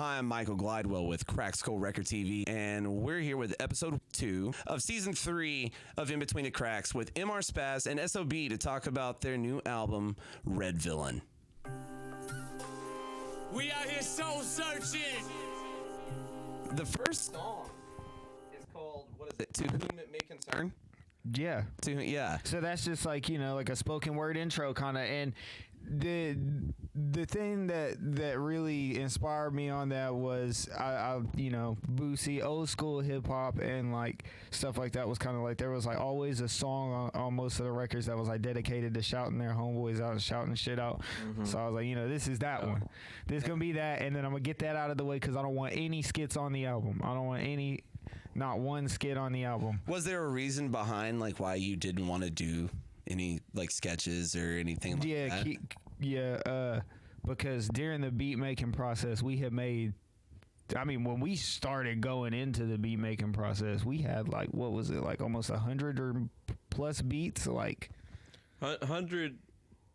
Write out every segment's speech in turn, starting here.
Hi, I'm Michael Glidewell with Crack Skull Record TV, and we're here with episode 2 of season 3 of In Between the Cracks with M.R. Spaz and SOB to talk about their new album, RedVillain. We out here soul searching. The first song is called, what is it? To Whom It May Concern? Yeah. Yeah. So that's just like, like a spoken word intro kind of. And the thing that really inspired me on that was I Boosie, old school hip hop and like stuff like that was kind of like there was like always a song on most of the records that was like dedicated to shouting their homeboys out and shouting shit out. Mm-hmm. So I was like, this is that one. This is going to be that. And then I'm going to get that out of the way because I don't want any skits on the album. I don't want not one skit on the album. Was there a reason behind like why you didn't want to do any like sketches or anything like that? Because during the beat making process we had made, when we started going into the beat making process, we had like, what was it, like almost 100 or plus beats, like 100.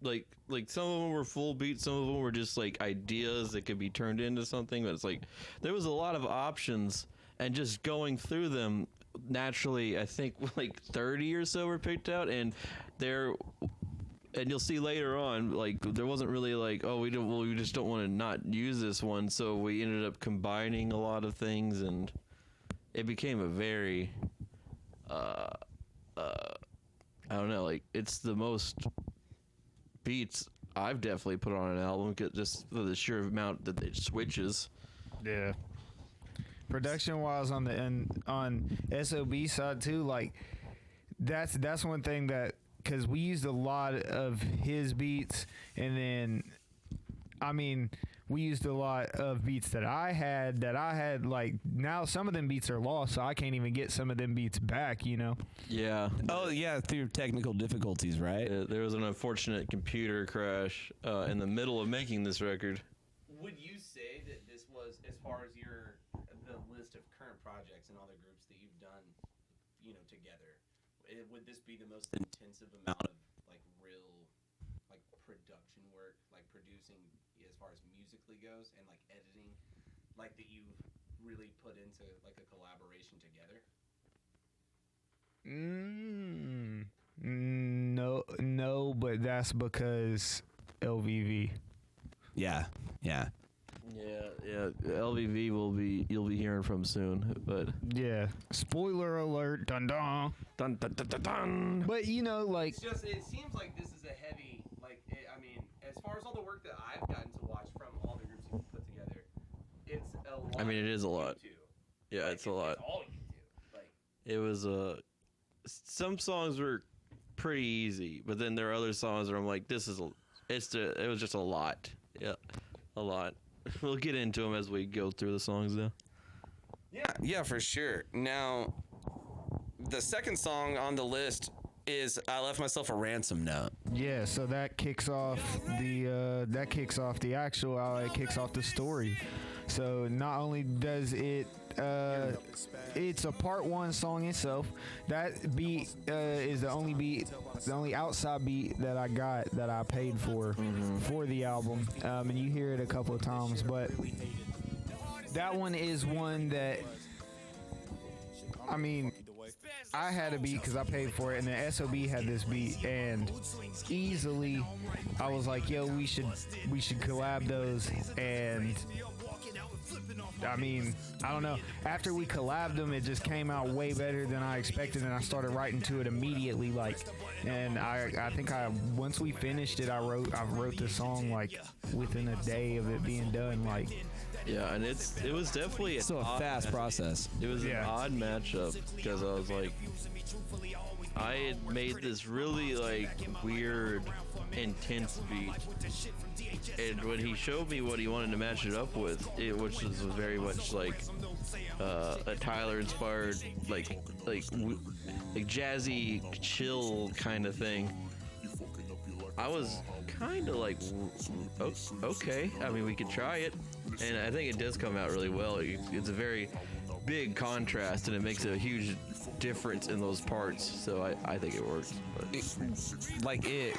Like some of them were full beats, some of them were just like ideas that could be turned into something. But it's like there was a lot of options, and just going through them naturally, I think like 30 or so were picked out, and you'll see later on, like there wasn't really like, we just don't want to not use this one, so we ended up combining a lot of things, and it became a very I don't know, like it's the most beats I've definitely put on an album, just for the sheer amount that it switches. Yeah. Production wise on SOB side too, like that's one thing that, because we used a lot of his beats, and then we used a lot of beats that I had like, now some of them beats are lost, so I can't even get some of them beats back, Yeah. Oh yeah, through technical difficulties, right? There was an unfortunate computer crash in the middle of making this record. Would you say that this was, as far as the list of current projects and all the groups that you've done, together, would this be the most intensive amount of like real like production work, like producing as far as musically goes and like editing, like that you've really put into like a collaboration together? No, but that's because LVV. Yeah. LVV you'll be hearing from soon, but yeah. Spoiler alert! Dun dun dun dun dun dun dun. But like, it's just, it seems like this is a heavy, like as far as all the work that I've gotten to watch from all the groups you've put together, it's a lot. It is a lot. Yeah, like, it's a lot. It's all you do. Like, it was some songs were pretty easy, but then there are other songs where I'm like, it was just a lot. Yeah, a lot. We'll get into them as we go through the songs, though. Yeah, for sure. Now, the second song on the list is "I Left Myself a Ransom Note." Yeah, so that kicks off the actual. It kicks off the story. So not only does it, it's a part one song itself. That beat is the only outside beat that I got that I paid for the album, and you hear it a couple of times. But that one is one that, I had a beat because I paid for it, and the SOB had this beat, and easily I was like, yo, we should collab those. And I don't know, after we collabed them, it just came out way better than I expected, and I started writing to it immediately, and I think once we finished it, I wrote the song like within a day of it being done, like. Yeah, and it was definitely a fast process. It was an odd matchup because I was like, I had made this really like weird, intense beat, and when he showed me what he wanted to match it up with, which was very much like a Tyler-inspired like jazzy, chill kind of thing. I was kind of like, okay. We could try it. And I think it does come out really well. It's a very big contrast, and it makes a huge difference in those parts. So I think it works. But.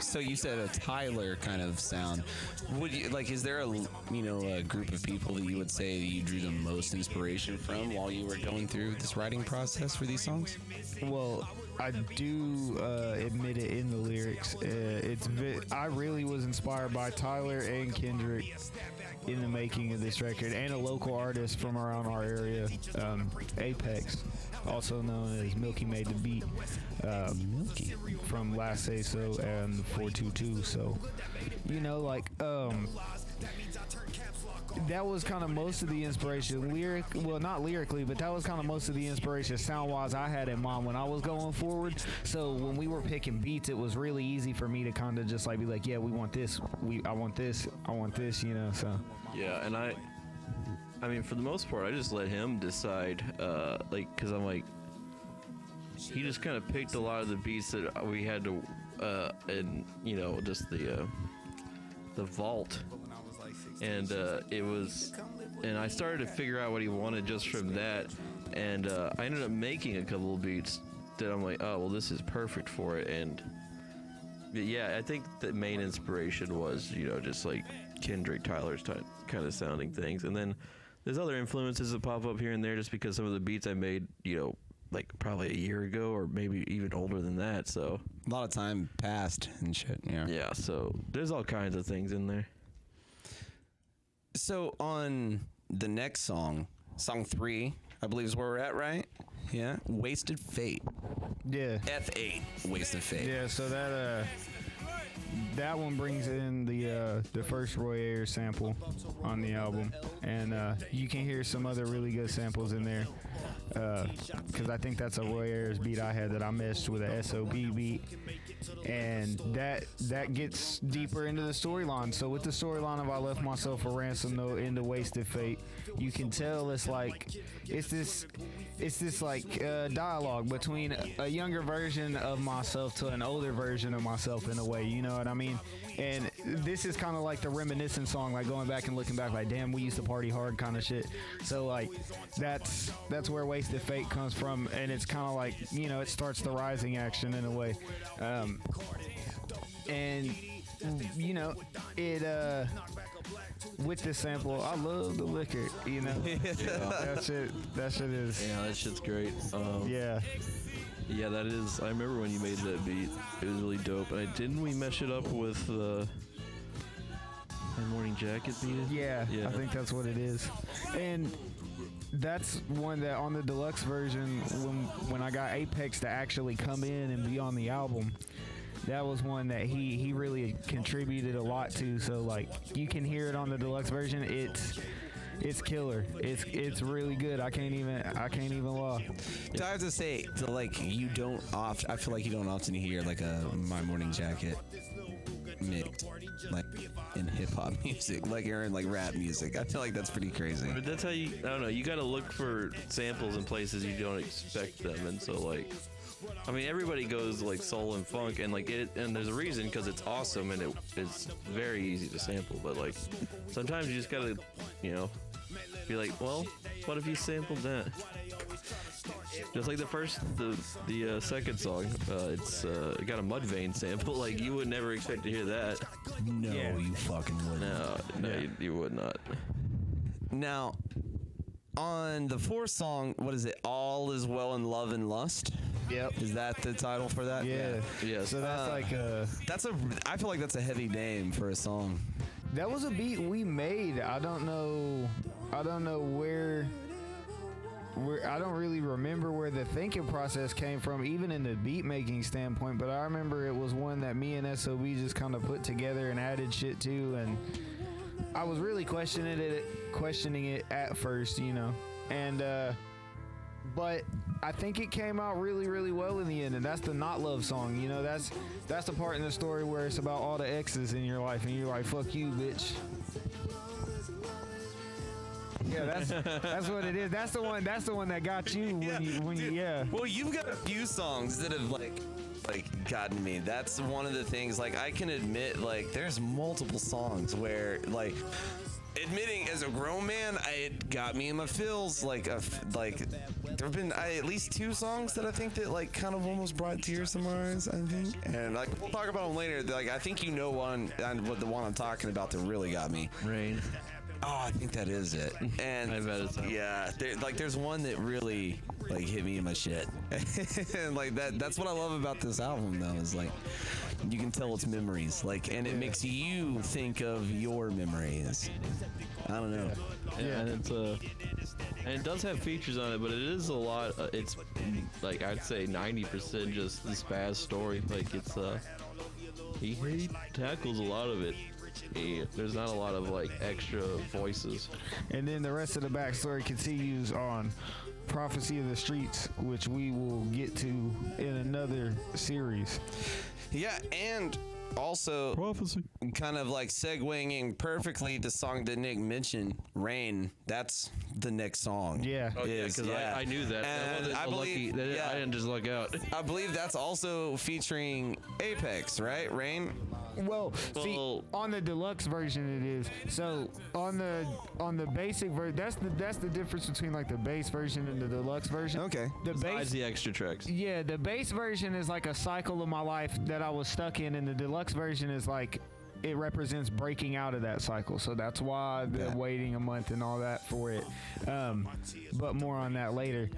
So you said a Tyler kind of sound. Would you like? Is there a group of people that you would say that you drew the most inspiration from while you were going through this writing process for these songs? Well, I do admit it in the lyrics. I really was inspired by Tyler and Kendrick in the making of this record, and a local artist from around our area, Apex, also known as Milky Made the Beat, Milky from Last Say So and 422. So, that was kind of most of the inspiration, not lyrically, but that was kind of most of the inspiration sound-wise I had in mind when I was going forward. So when we were picking beats, it was really easy for me to kind of just like be like, yeah, we want this, I want this, so. Yeah, and I mean, for the most part, I just let him decide, because I'm like, he just kind of picked a lot of the beats that we had to, and, just the vault. And and I started to figure out what he wanted just from that, and I ended up making a couple of beats that I'm like, oh well, this is perfect for it. And yeah, I think the main inspiration was just like Kendrick, Tyler's kind of sounding things, and then there's other influences that pop up here and there just because some of the beats I made like probably a year ago or maybe even older than that. So A lot of time passed and shit. yeah, so there's all kinds of things in there. So on the next song 3, I believe is where we're at, right? Yeah. Wasted Fate. Yeah. F8. Wasted Fate. Yeah, so that one brings in the first Roy Ayers sample on the album, and you can hear some other really good samples in there, because I think that's a Roy Ayers beat I had that I meshed with a SOB beat, and that gets deeper into the storyline. So with the storyline of I Left Myself a Ransom Note into Wasted Fate, you can tell it's this dialogue between a younger version of myself to an older version of myself in a way, you know what I mean? And this is kind of like the reminiscent song, like going back and looking back, like, damn, we used to party hard kind of shit. So like that's where Wasted Fate comes from, and it's kind of like, it starts the rising action in a way. And it with this sample, I love the liquor, that shit is, Yeah, that shit's great. yeah, that is. I remember when you made that beat. It was really dope. And didn't we mesh it up with my Morning Jacket beat? yeah, I think that's what it is. And that's one that on the deluxe version, when I got Apex to actually come in and be on the album, that was one that he really contributed a lot to. So like, you can hear it on the deluxe version. It's killer. It's really good. I can't even lie. So I have to say, I feel like you don't often hear like a My Morning Jacket mix like in hip hop music, like or in like rap music. I feel like that's pretty crazy. But that's how I don't know. You got to look for samples in places you don't expect them, and so like. I mean, everybody goes like soul and funk, and like and there's a reason, because it's awesome and it's very easy to sample. But like, sometimes you just gotta, be like, well, what if you sampled that? Just like the second song, it got a Mudvayne sample. Like, you would never expect to hear that. No, you fucking wouldn't. No, you would not. Now, on the fourth song, what is it? All Is Well in Love and Lust. Yep. Is that the title for that? Yeah. So that's I feel like that's a heavy name for a song. that was a beat we made. I don't know where I don't really remember where the thinking process came from, even in the beat making standpoint, but I remember it was one that me and SOB just kind of put together and added shit to, and I was really questioning it at first, and but I think it came out really, really well in the end, and that's the Not Love song. That's the part in the story where it's about all the exes in your life, and you're like, fuck you, bitch. Yeah, that's what it is. That's the one that got you when you. Well, you've got a few songs that have like gotten me. That's one of the things. Like, I can admit, like, there's multiple songs where like admitting as a grown man, it got me in my feels. Like there've been at least 2 songs that I think that like kind of almost brought tears to my eyes. I think, and like we'll talk about them later. Like I think you know one, and what the one I'm talking about that really got me. Rain. Oh, I think that is it. And I bet it's yeah, there's one that really like hit me in my shit. And like that's what I love about this album though, is like you can tell it's memories. Like, and it makes you think of your memories. I don't know. Yeah, and it's and it does have features on it, but it is a lot. It's like I'd say 90% just the Spaz story. Like it's he tackles a lot of it. There's not a lot of like extra voices. And then the rest of the backstory continues on Prophecy of the Streets, which we will get to in another series. Yeah, and also Prophecy. kind of like segueing perfectly the song that Nick mentioned, Rain. That's the next song. Yeah. Oh, yeah, because I knew that. And I believe I didn't just look out. I believe that's also featuring Apex, right? Rain. Well, see, on the deluxe version it is. So on the basic version, that's the difference between like the base version and the deluxe version. Okay. The Besides base, the extra tracks. yeah, the base version is like a cycle of my life that I was stuck in, and the deluxe version is like it represents breaking out of that cycle. So that's why the waiting a month and all that for it. But more on that later.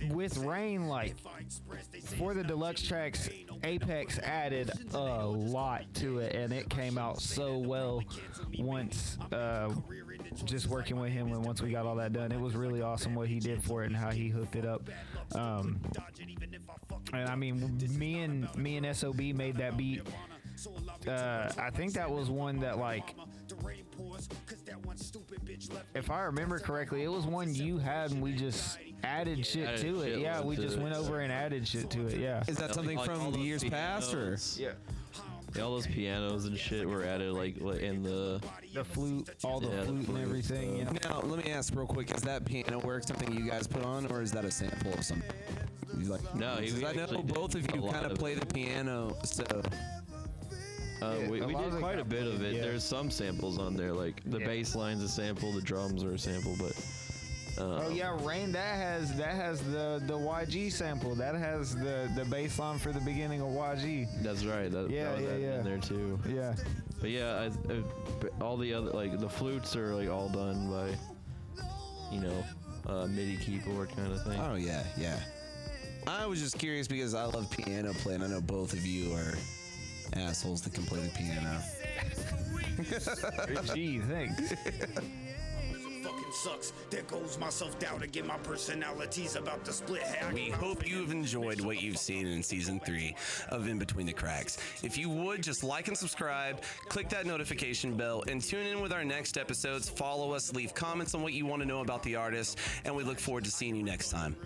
With Rain, like for the deluxe tracks, Apex added a lot to it, and it came out so well once just working with him. And once we got all that done, it was really awesome what he did for it and how he hooked it up. And I mean, me and SOB made that beat. I think that was one that, like, if I remember correctly, it was one you had and we just added shit to it. Yeah, we just went over and added shit to it. Yeah. Is that something Like all from the those years past, or? Yeah. Yeah, all those pianos and shit were added like in the Flute, all the flute and everything. You know? Now, let me ask real quick: is that piano work something you guys put on, or is that a sample of something? Like, No, I know both of you kind of play the piano, so. We did quite a bit of it. Yeah. There's some samples on there, like the bass line's a sample, the drums are a sample, but Oh yeah, Rain. That has the YG sample. That has the bass line for the beginning of YG. that's right. That was in there too. Yeah. But yeah, all the other, like the flutes are like all done by, MIDI keyboard kind of thing. Oh yeah. I was just curious because I love piano playing. I know both of you are assholes that can play the piano. Gee, thanks. Fucking sucks. There goes my self-doubt again. My personality's about to split. We hope you've enjoyed what you've seen in season 3 of In Between the Cracks. If you would, just like and subscribe, click that notification bell, and tune in with our next episodes. Follow us, leave comments on what you want to know about the artist, and we look forward to seeing you next time.